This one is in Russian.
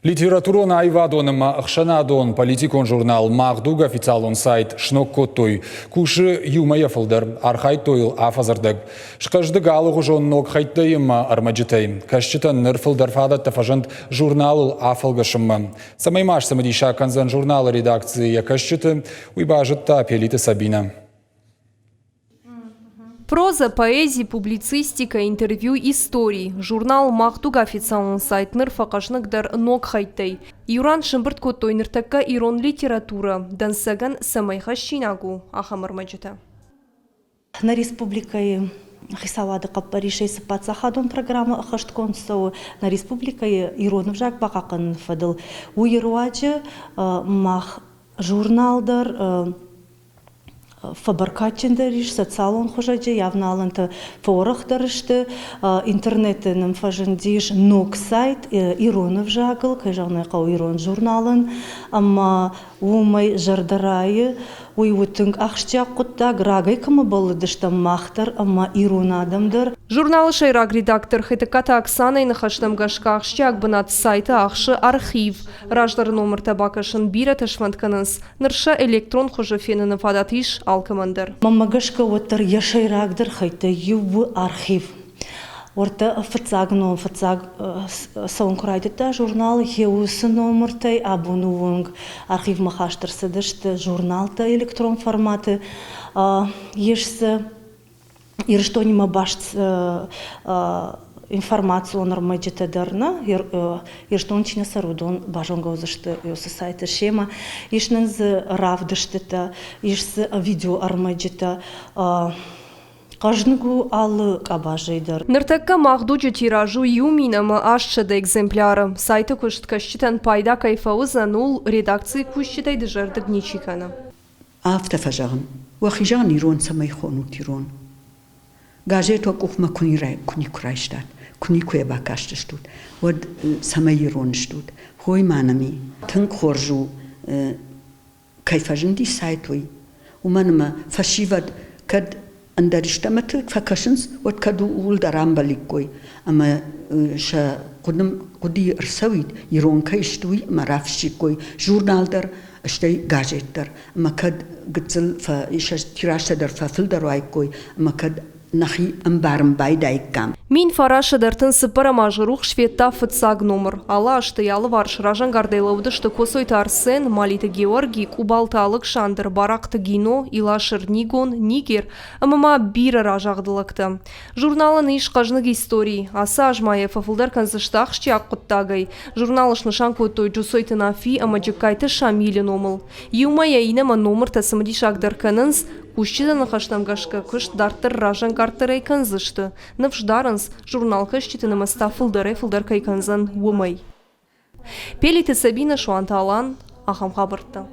Литературон айвадоным ахшанадон политикон журнал Магдуг официалон сайт шноккоттой. Куши юмая фылдыр архайтойл афазырдык. Шкаждык алығы жон ног хайттайым армаджитай. Кашчитан ныр фылдыр фадат тафажант журналыл афалгашым. Самаймаш самадиша канзан журнал редакции кашчиты уйбажытта пелиты Сабина. Проза, поэзия, публицистика, интервью, истории. Журнал Магдуг официалный сайт факашныкдар ног хайтай. Юран шымбырт коттой ныртакка ирон литература. Дансаган самайха шинагу. Ахамармаджита. На республикае хисалады қаппаришей сыпатсахадон программа ахаштконсау. На республикае иронов жак бақақын фадыл. Уйруаджы мах журналдар фабаркачендериш, социалон хожаджи, явналанты форахдарышты, интернетенім фажындиш ног сайт, иронов жагыл, кажағны қау ирон журналын, ама умай жардарайы, уйвутынг ақшчақ құтта грагай кымы болыдышта мақтар, ама ирон адамдар. Журналы шайраг редактор Хетеката Оксана инахаштам гашка ақшчақ бынат сайты ақшы архив. Раждар номер табакашын бира ташвантканынс, нырша электрон хожафенені фадатиш алкамандар. Мамагашка оттар яшайрагдыр хайта юбы архив. Орта фацаг сауынкурайдыта журналы хеусы номертай абунуынг архив махаштыр сыдышты журналта электрон форматы. Ешсы ирштонима башт информацию он армаджита дарна, ирштон чина сарудон бажонга узышты юсы сайты шема, ишненз равдыштыта, ишсы видео армаджита. Каждыгу алы кабажейдер. Ныртакка Магдуджу тиражу юминамы ашчыда экземпляры. Сайты кушткашчитан пайда кайфауы занул редакции кушчитайды жардык ничикана. Автофажагын. Вахижан ирон самайхону тирон. Газету кухма куни курайштат. Куни куя бакаштыштут. Вот самайиронштут. Хой манами. Тынк хоржу кайфажынди сайтуй. Уманыма фашивад кад Андарыштаматы факашынс вот каду ул дарамбаликкой, ама ша куди рсавит иронка иштуй марафшиккой журналдар аштай газеттар, ама кад гыцыл фа иша тирашадар фа филдарайккой, ама кад нахи амбарым байдайккам. Мин фараша дартын сыпара мажырух шветта фыцаг номер. Ала аштыялы варш ражан гардайлауды шты косойты Арсен, Малиты Георгий, Кубалталық Шандыр, Барақты Гино, Илашыр Нигон, Нигер, амама бира ражағдылықты. Журналын иш қажныг истории. Аса ажмая фафылдар канзыштақ шчи аққыттагай. Журналыш нышан көттой джусойты нафи, ама джеккайты шамилі номыл. Юмая инама номер тасымыди шагдарканынс, Кущида нахаштамгашка кышт дартыр ражан гартырай канзышты. Навждаранс журнал кышчиты намаста фылдары фылдар кайканзан умай. Пелиты Сабина Шуанталан Ахам Хабарта.